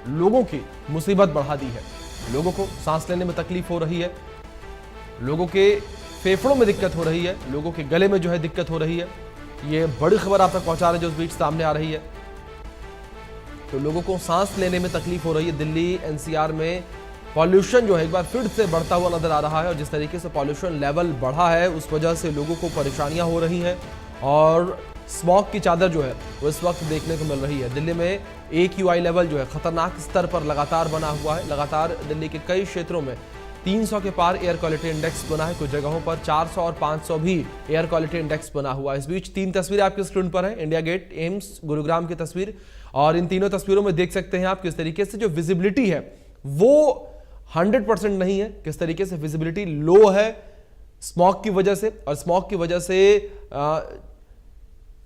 लोगों की मुसीबत बढ़ा दी है। लोगों को सांस लेने में तकलीफ हो रही है, लोगों के फेफड़ों में दिक्कत हो रही है, लोगों के गले में जो है दिक्कत हो रही है। ये बड़ी खबर आप तक पहुंचा रहे हैं जो इस बीच सामने आ रही है। तो लोगों को सांस लेने में तकलीफ हो रही है। दिल्ली एनसीआर में पॉल्यूशन जो है एक बार फिर से बढ़ता हुआ नजर आ रहा है और जिस तरीके से पॉल्यूशन लेवल बढ़ा है उस वजह से लोगों को परेशानियां हो रही हैं और स्मॉग की चादर जो है वो इस वक्त देखने को मिल रही है। दिल्ली में AQI लेवल जो है खतरनाक स्तर पर लगातार बना हुआ है। लगातार दिल्ली के कई क्षेत्रों में 300 के पार एयर क्वालिटी इंडेक्स बना है, कुछ जगहों पर 400 और 500 भी एयर क्वालिटी इंडेक्स बना हुआ है। इस बीच 3 तस्वीरें आपकी स्क्रीन पर है, इंडिया गेट, एम्स, गुरुग्राम की तस्वीर। और इन तीनों तस्वीरों में देख सकते हैं आप किस तरीके से जो विजिबिलिटी है वो 100% नहीं है, किस तरीके से विजिबिलिटी लो है स्मॉग की वजह से। और स्मॉग की वजह से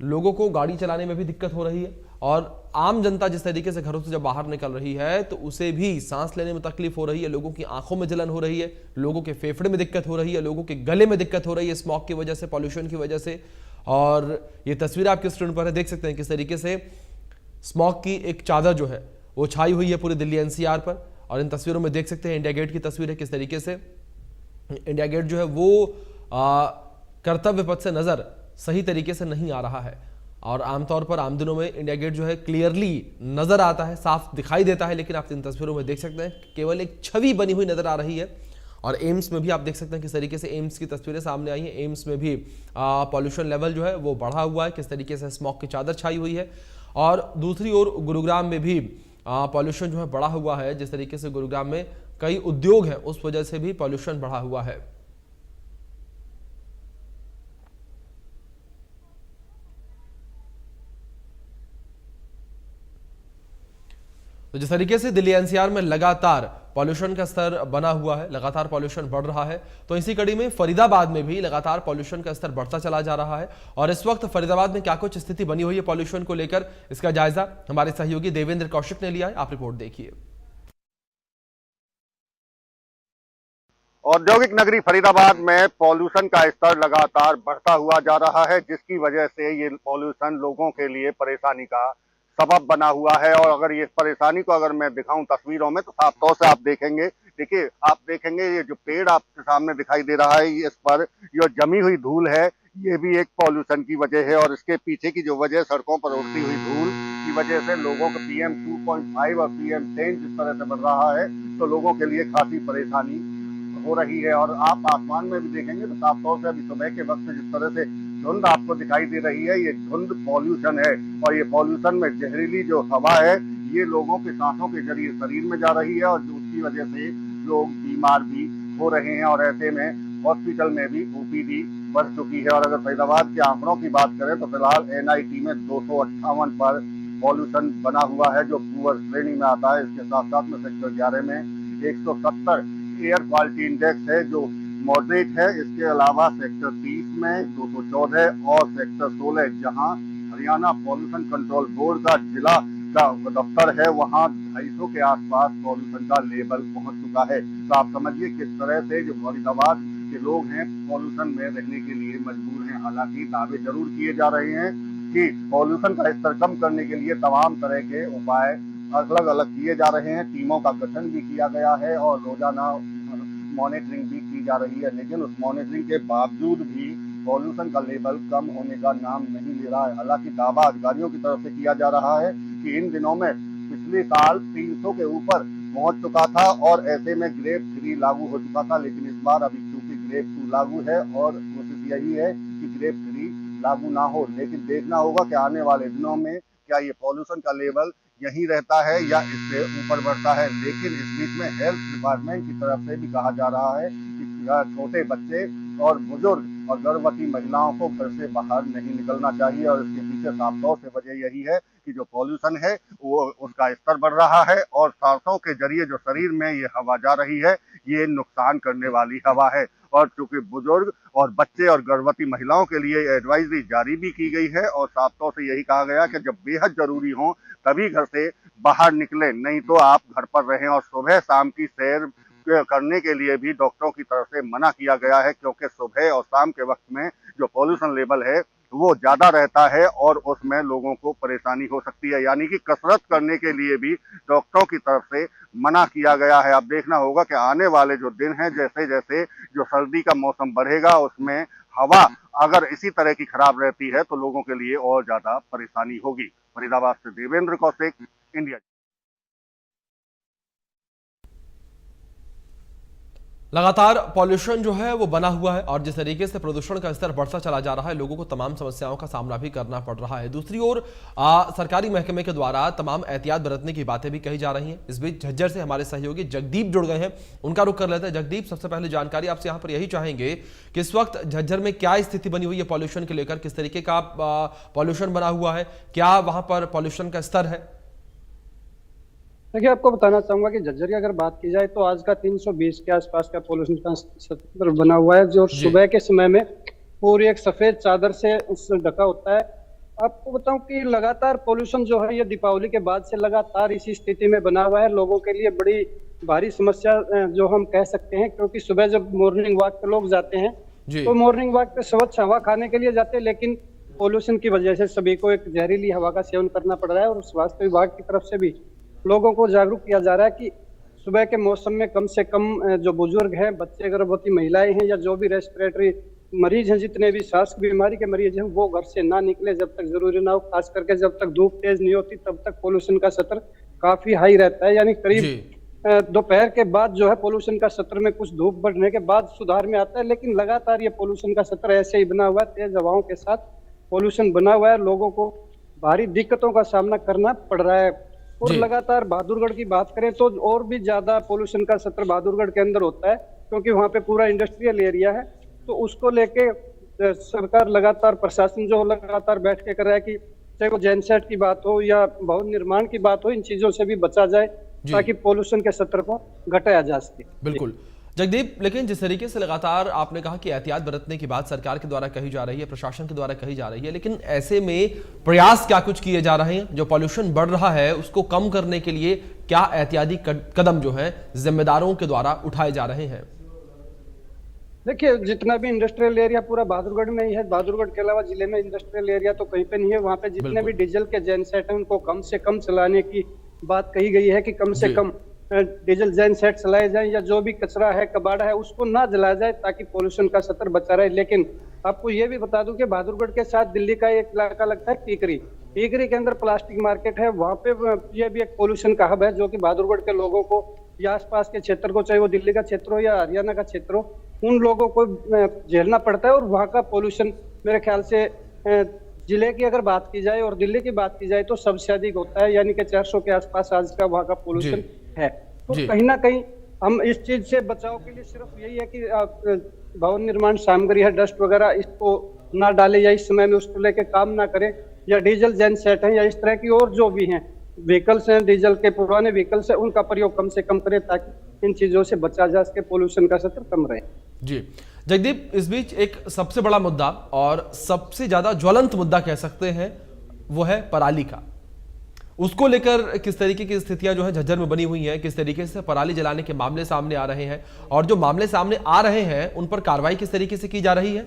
लोगों को गाड़ी चलाने में भी दिक्कत हो रही है और आम जनता जिस तरीके से घरों से जब बाहर निकल रही है तो उसे भी सांस लेने में तकलीफ हो रही है, लोगों की आंखों में जलन हो रही है, लोगों के फेफड़े में दिक्कत हो रही है, लोगों के गले में दिक्कत हो रही है स्मॉग की वजह से, पॉल्यूशन की वजह से। और ये तस्वीर आपके स्क्रीन पर है, देख सकते हैं किस तरीके से स्मॉग की एक चादर जो है वो छाई हुई है पूरी दिल्ली एनसीआर पर। और इन तस्वीरों में देख सकते हैं इंडिया गेट की तस्वीर है, किस तरीके से इंडिया गेट जो है वो कर्तव्य पथ से नजर सही तरीके से नहीं आ रहा है। और आमतौर पर आम दिनों में इंडिया गेट जो है क्लियरली नजर आता है, साफ दिखाई देता है, लेकिन आप इन तस्वीरों में देख सकते हैं केवल एक छवि बनी हुई नजर आ रही है। और एम्स में भी आप देख सकते हैं किस तरीके से एम्स की तस्वीरें सामने आई हैं। एम्स में भी पॉल्यूशन लेवल जो है वो बढ़ा हुआ है, किस तरीके से स्मॉग की चादर छाई हुई है। और दूसरी ओर गुरुग्राम में भी पॉल्यूशन जो है बढ़ा हुआ है, जिस तरीके से गुरुग्राम में कई उद्योग हैं उस वजह से भी पॉल्यूशन बढ़ा हुआ है। तो जिस तरीके से दिल्ली एनसीआर में लगातार पॉल्यूशन का स्तर बना हुआ है, लगातार पॉल्यूशन बढ़ रहा है, तो इसी कड़ी में फरीदाबाद में भी लगातार पॉल्यूशन का स्तर बढ़ता चला जा रहा है। और इस वक्त फरीदाबाद में क्या कुछ स्थिति बनी हुई है पॉल्यूशन को लेकर, इसका जायजा हमारे सहयोगी देवेंद्र कौशिक ने लिया है। आप रिपोर्ट देखिए। औद्योगिक नगरी फरीदाबाद में पॉल्यूशन का स्तर लगातार बढ़ता हुआ जा रहा है, जिसकी वजह से ये पॉल्यूशन लोगों के लिए परेशानी का सबब बना हुआ है। और अगर ये परेशानी को अगर मैं दिखाऊं तस्वीरों में तो साफ तौर से आप देखेंगे, देखिए आप देखेंगे ये जो पेड़ आपके सामने दिखाई दे रहा है, इस पर जो जमी हुई धूल है ये भी एक पॉल्यूशन की वजह है। और इसके पीछे की जो वजह सड़कों पर उड़ती हुई धूल की वजह से लोगों को PM 2.5 और PM 10 जिस तरह से बढ़ रहा है तो लोगों के लिए काफी परेशानी हो रही है। और आप आसमान में भी देखेंगे तो साफ तौर से अभी सुबह के वक्त जिस तरह से धुंध आपको दिखाई दे रही है, ये धुंध पॉल्यूशन है। और ये पॉल्यूशन में जहरीली जो हवा है ये लोगों के सांसों के जरिए शरीर में जा रही है और उसकी वजह से लोग बीमार भी हो रहे हैं। और ऐसे में हॉस्पिटल में भी OPD बढ़ चुकी है। और अगर फरीदाबाद के आंकड़ों की बात करें तो फिलहाल NIT में 258 पर पॉल्यूशन बना हुआ है जो पुअर श्रेणी में आता है। इसके साथ साथ में सेक्टर 11 में 170 एयर क्वालिटी इंडेक्स है जो मॉडरेट है। इसके अलावा सेक्टर 30 में 214 और सेक्टर 16 जहां हरियाणा पॉल्यूशन कंट्रोल बोर्ड का जिला का दफ्तर है वहां 250 के आसपास पॉल्यूशन का लेवल पहुंच चुका है। तो आप समझिए किस तरह से जो फरीदाबाद के लोग हैं पॉल्यूशन में रहने के लिए मजबूर हैं। हालांकि दावे जरूर किए जा रहे हैं कि पॉल्यूशन का स्तर कम करने के लिए तमाम तरह के उपाय अलग अलग किए जा रहे हैं, टीमों का गठन भी किया गया है और रोजाना मॉनिटरिंग भी की जा रही है। लेकिन उस मॉनिटरिंग के बावजूद भी पॉल्यूशन का लेवल कम होने का नाम नहीं ले रहा है। हालांकि दावा अधिकारियों की तरफ से किया जा रहा है कि इन दिनों में पिछले साल 300 के ऊपर पहुंच चुका था और ऐसे में ग्रेड 3 लागू हो चुका था। लेकिन इस बार अभी क्योंकि ग्रेड 2 लागू है और कोशिश यही है कि ग्रेड 3 लागू ना हो। लेकिन देखना होगा कि आने वाले दिनों में क्या ये पॉल्यूशन का लेवल यही रहता है या इससे ऊपर बढ़ता है। लेकिन इस बीच में हेल्थ डिपार्टमेंट की तरफ से भी कहा जा रहा है कि छोटे बच्चे और बुजुर्ग और गर्भवती महिलाओं को घर से बाहर नहीं निकलना चाहिए। और इसके पीछे साफ तौर से वजह यही है कि जो पॉल्यूशन है वो उसका स्तर बढ़ रहा है और सांसों के जरिए जो शरीर में ये हवा जा रही है ये नुकसान करने वाली हवा है। और चूंकि बुजुर्ग और बच्चे और गर्भवती महिलाओं के लिए एडवाइजरी जारी भी की गई है और साफ तौर से यही कहा गया कि जब बेहद जरूरी हो तभी घर से बाहर निकलें, नहीं तो आप घर पर रहें। और सुबह शाम की सैर करने के लिए भी डॉक्टरों की तरफ से मना किया गया है क्योंकि सुबह और शाम के वक्त में जो पॉल्यूशन लेवल है वो ज्यादा रहता है और उसमें लोगों को परेशानी हो सकती है। यानी कि कसरत करने के लिए भी डॉक्टरों की तरफ से मना किया गया है। अब देखना होगा कि आने वाले जो दिन हैं, जैसे जैसे जो सर्दी का मौसम बढ़ेगा, उसमें हवा अगर इसी तरह की खराब रहती है तो लोगों के लिए और ज्यादा परेशानी होगी। फरीदाबाद से देवेंद्र कौशिक, इंडिया। लगातार पॉल्यूशन जो है वो बना हुआ है और जिस तरीके से प्रदूषण का स्तर बढ़ता चला जा रहा है, लोगों को तमाम समस्याओं का सामना भी करना पड़ रहा है। दूसरी ओर सरकारी महकमे के द्वारा तमाम एहतियात बरतने की बातें भी कही जा रही हैं। इस बीच झज्जर से हमारे सहयोगी जगदीप जुड़ गए हैं, उनका रुख कर लेते हैं। जगदीप, सबसे पहले जानकारी आपसे यहाँ पर यही चाहेंगे कि इस वक्त झज्जर में क्या स्थिति बनी हुई है पॉल्यूशन को लेकर, किस तरीके का पॉल्यूशन बना हुआ है, क्या वहां पर पॉल्यूशन का स्तर है? देखिए, आपको बताना चाहूंगा कि झज्जर की अगर बात की जाए तो आज का 320 के आसपास का पॉल्यूशन का स्तर बना हुआ है, जो सुबह के समय में पूरी एक सफेद चादर से ढका होता है। आपको बताऊं कि लगातार पॉल्यूशन जो है ये दीपावली के बाद से लगातार इसी स्थिति में बना हुआ है। लोगों के लिए बड़ी भारी समस्या जो हम कह सकते हैं, क्योंकि सुबह जब मॉर्निंग वॉक पे लोग जाते हैं तो मॉर्निंग वॉक पे स्वच्छ हवा खाने के लिए जाते हैं, लेकिन पॉल्यूशन की वजह से सभी को एक जहरीली हवा का सेवन करना पड़ रहा है। और स्वास्थ्य विभाग की तरफ से भी लोगों को जागरूक किया जा रहा है कि सुबह के मौसम में कम से कम जो बुजुर्ग हैं, बच्चे, गर्भवती महिलाएं हैं या जो भी रेस्पिरेटरी मरीज हैं, जितने भी सांस की बीमारी के मरीज हैं, वो घर से ना निकले जब तक जरूरी ना हो। खास करके जब तक धूप तेज नहीं होती तब तक पॉल्यूशन का स्तर काफी हाई रहता है। यानी करीब दोपहर के बाद जो है पॉल्यूशन का स्तर में कुछ धूप बढ़ने के बाद सुधार में आता है, लेकिन लगातार ये पॉल्यूशन का स्तर ऐसे ही बना हुआ है। तेज हवाओं के साथ पॉल्यूशन बना हुआ है, लोगों को भारी दिक्कतों का सामना करना पड़ रहा है। और लगातार बहादुरगढ़ की बात करें तो और भी ज्यादा पॉल्यूशन का स्तर बहादुरगढ़ के अंदर होता है, क्योंकि वहां पे पूरा इंडस्ट्रियल एरिया है। तो उसको लेके सरकार लगातार, प्रशासन जो लगातार बैठ के कर रहा है कि चाहे वो जेनसेट की बात हो या भवन निर्माण की बात हो, इन चीजों से भी बचा जाए ताकि पॉल्यूशन के स्तर को घटाया जा सके। बिल्कुल जगदीप, लेकिन जिस तरीके से लगातार आपने कहा कि एहतियात बरतने की बात सरकार के द्वारा कही जा रही है, प्रशासन के द्वारा कही जा रही है, लेकिन ऐसे में प्रयास क्या कुछ किए जा रहे हैं? जो पॉल्यूशन बढ़ रहा है उसको कम करने के लिए क्या एहतियाती कदम जो है जिम्मेदारों के द्वारा उठाए जा रहे हैं? देखिए, जितना भी इंडस्ट्रियल एरिया पूरा बहादुरगढ़ में ही है, बहादुरगढ़ के अलावा जिले में इंडस्ट्रियल एरिया तो कहीं पे नहीं है। वहाँ पे जितने भी डीजल के जेनसेट हैं उनको कम से कम चलाने की बात कही गई है कि कम से कम डीजल जेन सेट चलाए जाए, या जो भी कचरा है, कबाड़ा है, उसको ना जलाया जाए ताकि पॉल्यूशन का स्तर बचा रहे। लेकिन आपको ये भी बता दूं कि बहादुरगढ़ के साथ दिल्ली का एक इलाका लगता है टीकरी। टीकरी के अंदर प्लास्टिक मार्केट है, वहाँ पे ये भी एक पॉल्यूशन का हब है, जो कि बहादुरगढ़ के लोगों को या आसपास के क्षेत्र को, चाहे वो दिल्ली का क्षेत्र हो या हरियाणा का क्षेत्र हो, उन लोगों को झेलना पड़ता है। और वहाँ का पॉल्यूशन मेरे ख्याल से जिले की अगर बात की जाए और दिल्ली की बात की जाए तो सबसे अधिक होता है, यानी कि 400 के आसपास आज का वहाँ का पॉल्यूशन है। तो कहीं ना कहीं हम इस चीज से बचाव के लिए सिर्फ यही है कि भवन निर्माण सामग्री है, डस्ट वगैरह, इसको ना डाले या इस समय में उसको लेके काम ना करें, या डीजल जेन सेट है या इस तरह की और जो भी हैं व्हीकल्स हैं, डीजल के पुराने व्हीकल्स है, उनका प्रयोग कम से कम करें ताकि इन चीजों से बचा जा सके, पॉल्यूशन का स्तर कम रहे। जी जगदीप, इस बीच एक सबसे बड़ा मुद्दा और सबसे ज्यादा ज्वलंत मुद्दा कह सकते हैं वो है पराली का। उसको लेकर किस तरीके की स्थितियां जो है झज्जर में बनी हुई हैं, किस तरीके से पराली जलाने के मामले सामने आ रहे हैं, और जो मामले सामने आ रहे हैं उन पर कार्रवाई किस तरीके से की जा रही है?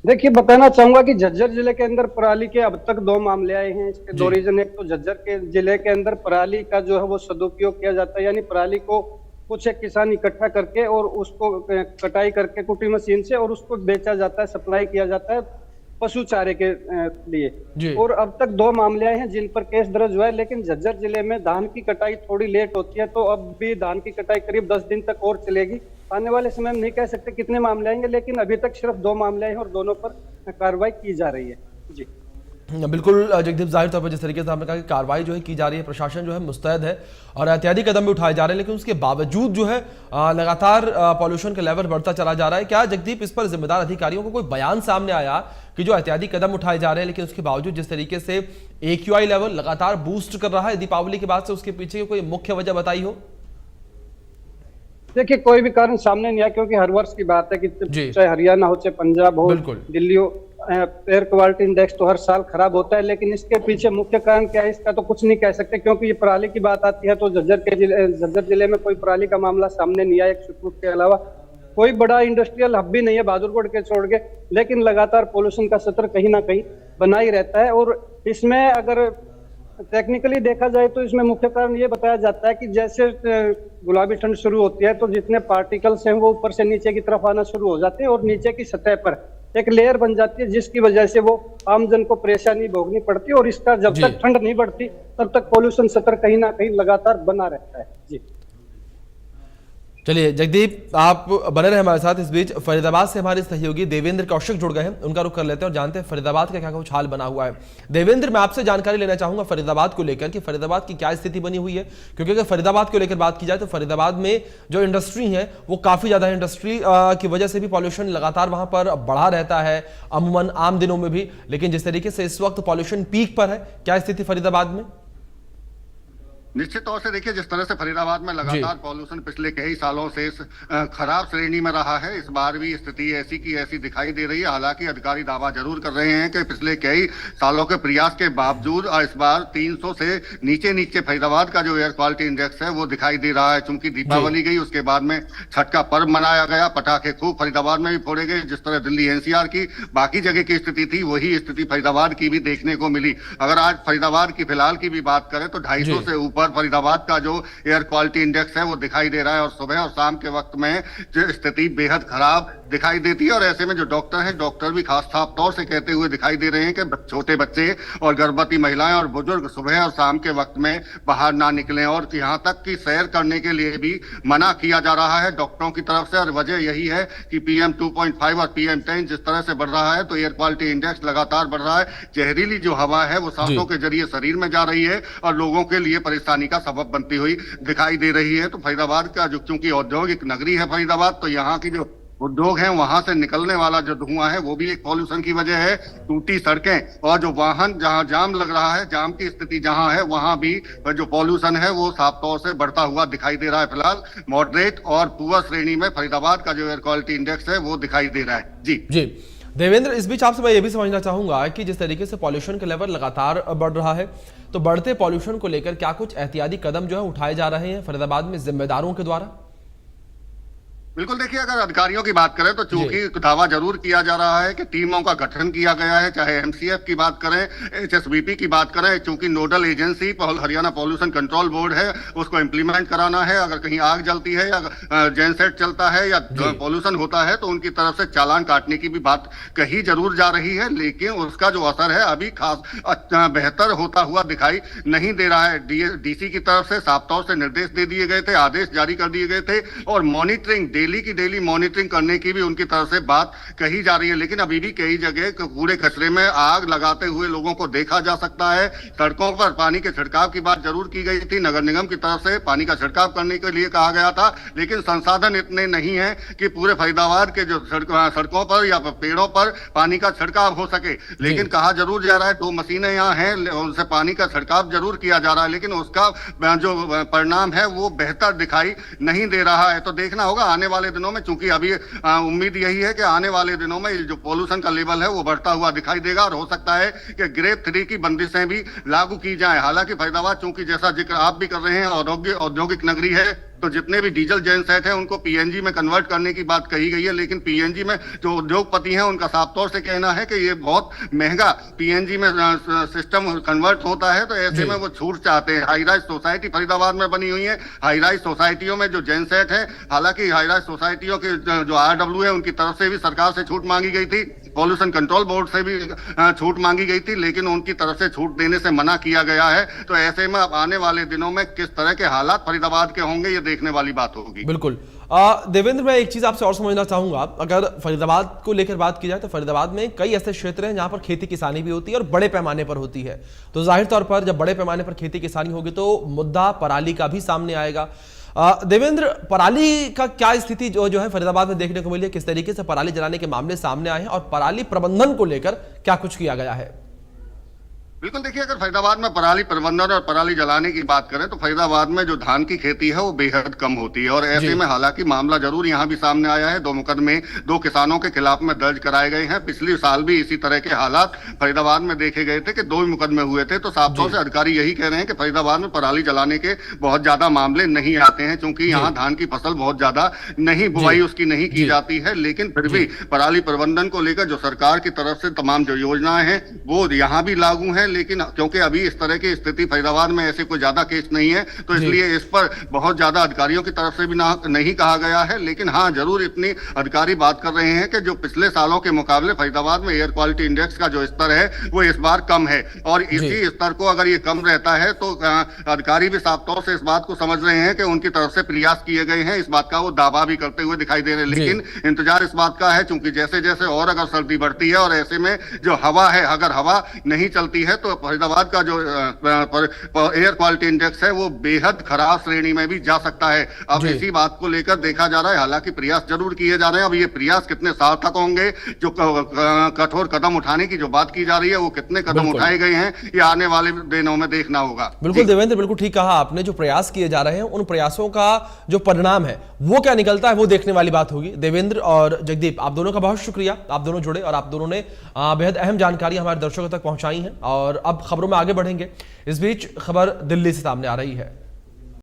देखिए, बताना चाहूंगा कि झज्जर जिले के अंदर पराली के अब तक 2 मामले आए हैं। इसके 2 रीजन। एक तो झज्जर के जिले के अंदर पराली का जो है वो सदुपयोग किया जाता है, यानी पराली को कुछ एक किसान इकट्ठा करके और उसको कटाई करके कुटी मशीन से और उसको बेचा जाता है, सप्लाई किया जाता है पशु चारे के लिए। और अब तक 2 मामले आए हैं जिन पर केस दर्ज हुआ है। लेकिन झज्जर जिले में धान की कटाई थोड़ी लेट होती है, तो अब भी धान की कटाई करीब 10 दिन तक और चलेगी। आने वाले समय में नहीं कह सकते कितने मामले आएंगे, लेकिन अभी तक सिर्फ 2 मामले आए हैं और दोनों पर कार्रवाई की जा रही है। जी बिल्कुल जगदीप, जाहिर तौर पर जिस तरीके से आपने कहा कि कार्रवाई जो है की जा रही है, प्रशासन जो है मुस्तैद है और एहतियाती कदम भी उठाए जा रहे हैं, लेकिन उसके बावजूद जो है लगातार पॉल्यूशन का लेवल बढ़ता चला जा रहा है। क्या जगदीप इस पर जिम्मेदार अधिकारियों को कोई बयान सामने आया कि जो एहतियाती कदम उठाए जा रहे हैं, लेकिन उसके बावजूद जिस तरीके से AQI लेवल लगातार बूस्ट कर रहा है दीपावली के बाद से, उसके पीछे कोई मुख्य वजह बताई हो? देखिए, कोई भी कारण सामने नहीं आया, क्योंकि हर वर्ष की बात है कि चाहे हरियाणा हो, चाहे पंजाब हो, दिल्ली हो, एयर क्वालिटी इंडेक्स तो हर साल खराब होता है। लेकिन इसके पीछे मुख्य कारण क्या है इसका तो कुछ नहीं कह सकते, क्योंकि ये पराली की बात आती है तो झज्जर जिले में कोई पराली का मामला सामने नहीं आया एक सुटपुट के अलावा। कोई बड़ा इंडस्ट्रियल हब भी नहीं है बहादुरगढ़ के छोड़ के, लेकिन लगातार पोल्यूशन का स्तर कहीं ना कहीं बना ही रहता है। और इसमें अगर टेक्निकली देखा जाए तो इसमें मुख्य कारण ये बताया जाता है कि जैसे गुलाबी ठंड शुरू होती है तो जितने पार्टिकल्स हैं वो ऊपर से नीचे की तरफ आना शुरू हो जाते हैं और नीचे की सतह पर एक लेयर बन जाती है, जिसकी वजह से वो आमजन को परेशानी भोगनी पड़ती है। और इसका जब तक ठंड नहीं बढ़ती तब तक पोल्यूशन स्तर कहीं ना कहीं लगातार बना रहता है। जी चलिए जगदीप, आप बने रहे हमारे साथ। इस बीच फरीदाबाद से हमारे सहयोगी देवेंद्र कौशिक जुड़ गए हैं, उनका रुख कर लेते हैं और जानते हैं फरीदाबाद का क्या कुछ हाल बना हुआ है। देवेंद्र, मैं आपसे जानकारी लेना चाहूंगा फरीदाबाद को लेकर कि फरीदाबाद की क्या स्थिति बनी हुई है, क्योंकि अगर फरीदाबाद को लेकर बात की जाए तो फरीदाबाद में जो इंडस्ट्री है वो काफी ज्यादा है। इंडस्ट्री की वजह से भी पॉल्यूशन लगातार वहां पर बढ़ा रहता है, अमूमन आम दिनों में भी। लेकिन जिस तरीके से इस वक्त पॉल्यूशन पीक पर है, क्या स्थिति फरीदाबाद में? निश्चित तौर से देखिए, जिस तरह से फरीदाबाद में लगातार पॉल्यूशन पिछले कई सालों से खराब श्रेणी में रहा है, इस बार भी स्थिति ऐसी की ऐसी दिखाई दे रही है। हालांकि अधिकारी दावा जरूर कर रहे हैं कि पिछले कई सालों के प्रयास के बावजूद इस बार 300 से नीचे फरीदाबाद का जो एयर क्वालिटी इंडेक्स है वो दिखाई दे रहा है। चूंकि दीपावली गई, उसके बाद में छठ का पर्व मनाया गया, पटाखे खूब फरीदाबाद में भी फोड़े गए। जिस तरह दिल्ली एनसीआर की बाकी जगह की स्थिति थी, वही स्थिति फरीदाबाद की भी देखने को मिली। अगर आज फरीदाबाद की फिलहाल की भी बात करें तो 250 से ऊपर फरीदाबाद का जो एयर क्वालिटी इंडेक्स है वो दिखाई दे रहा है। और सुबह और शाम के वक्त में जो स्थिति बेहद खराब दिखाई देती है। और ऐसे में जो डॉक्टर हैं, डॉक्टर भी खास तौर से कहते हुए दिखाई दे रहे हैं कि छोटे बच्चे और गर्भवती महिलाएं और बुजुर्ग सुबह और शाम के वक्त में बाहर ना निकलें। और यहां तक कि सैर करने के लिए भी मना किया जा रहा है डॉक्टरों की तरफ से। और वजह यही है कि PM 2.5 और PM 10 जिस तरह से बढ़ रहा है तो एयर क्वालिटी इंडेक्स लगातार बढ़ रहा है। जहरीली जो हवा है वो सांसों के जरिए शरीर में जा रही है और लोगों के लिए परेशानी का सबब बनती हुई दिखाई दे रही है। तो फरीदाबाद का जो चूंकि औद्योगिक नगरी है फरीदाबाद, तो यहाँ की जो उद्योग हैं वहां से निकलने वाला जो धुआं है वो भी एक पॉल्यूशन की वजह है। टूटी सड़कें और जो वाहन जहां जाम लग रहा है, जाम की स्थिति जहां है वहां भी जो पॉल्यूशन है वो साफ तौर से बढ़ता हुआ दिखाई दे रहा है। फिलहाल मॉडरेट और पुअर श्रेणी में फरीदाबाद का जो एयर क्वालिटी इंडेक्स है वो दिखाई दे रहा है। जी देवेंद्र, इस बीच आपसे मैं ये भी समझना चाहूंगा कि जिस तरीके से पॉल्यूशन का लेवल लगातार बढ़ रहा है, तो बढ़ते पॉल्यूशन को लेकर क्या कुछ एहतियाती कदम जो है उठाए जा रहे हैं फरीदाबाद में जिम्मेदारों के द्वारा? बिल्कुल, देखिए अगर अधिकारियों की बात करें तो चूंकि दावा जरूर किया जा रहा है कि टीमों का गठन किया गया है, चाहे MCF की बात करें, HSBP की बात करें, चूंकि nodal agency Haryana pollution control board है, उसको इम्प्लीमेंट कराना है। अगर कहीं आग जलती है या जेनसेट चलता है या पॉल्यूशन होता है तो उनकी तरफ से चालान काटने की भी बात कही जरूर जा रही है। लेकिन उसका जो असर है अभी खास बेहतर होता हुआ दिखाई नहीं दे रहा है। DC की तरफ से साफ तौर से निर्देश दे दिए गए थे, आदेश जारी कर दिए गए थे और मॉनिटरिंग डेली की डेली मॉनिटरिंग करने की भी उनकी तरफ से बात कही जा रही है। लेकिन अभी भी कई जगह कूड़े कचरे में आग लगाते हुए लोगों को देखा जा सकता है। सड़कों पर पानी के छिड़काव की बात जरूर की गई थी, नगर निगम की तरफ से पानी का छिड़काव करने के लिए कहा गया था, लेकिन संसाधन इतने नहीं है कि पूरे फरीदाबाद के जो सड़कों पर या पेड़ों पर पानी का छिड़काव हो सके। लेकिन कहा जरूर जा रहा है 2 मशीनें यहाँ हैं, उनसे पानी का छिड़काव जरूर किया जा रहा है, लेकिन उसका जो परिणाम है वो बेहतर दिखाई नहीं दे रहा है। तो देखना होगा आने वाले दिनों में, चूंकि अभी उम्मीद यही है कि आने वाले दिनों में जो पॉल्यूशन का लेवल है वो बढ़ता हुआ दिखाई देगा और हो सकता है कि ग्रेड 3 की बंदिशें भी लागू की जाएं। हालांकि फरीदाबाद चूंकि जैसा जिक्र आप भी कर रहे हैं औद्योगिक नगरी है, तो जितने भी डीजल जेनसेट है उनको PNG में कन्वर्ट करने की बात कही गई है। लेकिन PNG में जो उद्योगपति हैं उनका साफ तौर से कहना है कि ये बहुत महंगा PNG में सिस्टम कन्वर्ट होता है, तो ऐसे में वो छूट चाहते हैं। हाई राइज सोसाइटी फरीदाबाद में बनी हुई है, हाई राइज सोसाइटियों में जो जेनसेट है, हालांकि हाई राइज सोसाइटियों के जो RW है उनकी तरफ से भी सरकार से छूट मांगी गई थी, पॉल्यूशन कंट्रोल बोर्ड से भी छूट मांगी गई थी, लेकिन उनकी तरफ से छूट देने से मना किया गया है। तो ऐसे में अब आने वाले दिनों में किस तरह के हालात फरीदाबाद के होंगे ये देखने वाली बात होगी। बिल्कुल देवेंद्र, मैं एक चीज आपसे और समझना चाहूंगा। अगर फरीदाबाद को लेकर बात की जाए तो फरीदाबाद में कई ऐसे क्षेत्र हैं जहां पर खेती किसानी भी होती है और बड़े पैमाने पर होती है। तो जाहिर तौर पर जब बड़े पैमाने पर खेती किसानी होगी तो मुद्दा पराली का भी सामने आएगा। देवेंद्र, पराली का क्या स्थिति जो है फरीदाबाद में देखने को मिली है? किस तरीके से पराली जलाने के मामले सामने आए हैं और पराली प्रबंधन को लेकर क्या कुछ किया गया है? बिल्कुल, देखिए अगर फरीदाबाद में पराली प्रबंधन और पराली जलाने की बात करें तो फरीदाबाद में जो धान की खेती है वो बेहद कम होती है और ऐसे में हालांकि मामला जरूर यहाँ भी सामने आया है। 2 मुकदमे 2 किसानों के खिलाफ में दर्ज कराए गए हैं। पिछले साल भी इसी तरह के हालात फरीदाबाद में देखे गए थे कि 2 मुकदमे हुए थे। तो साफ तौर से अधिकारी यही कह रहे हैं कि फरीदाबाद में पराली जलाने के बहुत ज्यादा मामले नहीं आते हैं, क्योंकि यहाँ धान की फसल बहुत ज्यादा नहीं बुआई उसकी नहीं की जाती है। लेकिन फिर भी पराली प्रबंधन को लेकर जो सरकार की तरफ से तमाम जो योजनाएं हैं वो यहाँ भी लागू है। लेकिन क्योंकि अभी इस तरह की स्थिति फरीदाबाद में ऐसे कोई ज्यादा केस नहीं है तो इसलिए इस पर बहुत ज्यादा अधिकारियों की तरफ से भी नहीं कहा गया है। लेकिन हाँ, जरूर इतनी अधिकारी बात कर रहे हैं कि जो पिछले सालों के मुकाबले फरीदाबाद में एयर क्वालिटी इंडेक्स का जो स्तर है वो इस बार कम है और इसी स्तर को अगर ये कम रहता है तो अधिकारी भी साफ तौर से इस बात को समझ रहे हैं कि उनकी तरफ से प्रयास किए गए हैं। इस बात का वो दावा भी करते हुए दिखाई दे रहे हैं। लेकिन इंतजार इस बात का है, क्योंकि जैसे जैसे और अगर सर्दी बढ़ती है और ऐसे में जो हवा है, अगर हवा नहीं चलती है तो फरीदाबाद का जो एयर क्वालिटी इंडेक्स है वो बेहद खराब श्रेणी में भी जा सकता है। अब इसी बात को लेकर देखा जा रहा है। हालांकि प्रयास जरूर किए जा रहे हैं। अब ये प्रयास कितने सार्थक होंगे, जो कठोर कदम उठाने की जो बात की जा रही है वो कितने कदम उठाए गए हैं, ये आने वाले दिनों में देखना होगा। बिल्कुल देवेंद्र, बिल्कुल ठीक कहा आपने। जो प्रयास किए जा रहे हैं उन प्रयासों का जो परिणाम है वो क्या निकलता है वो देखने वाली बात होगी। देवेंद्र और जगदीप, आप दोनों का बहुत शुक्रिया, आप दोनों जुड़े और आप दोनों ने बेहद अहम जानकारी हमारे दर्शकों तक पहुंचाई है और अब खबरों में आगे बढ़ेंगे। इस बीच खबर दिल्ली से सामने आ रही है।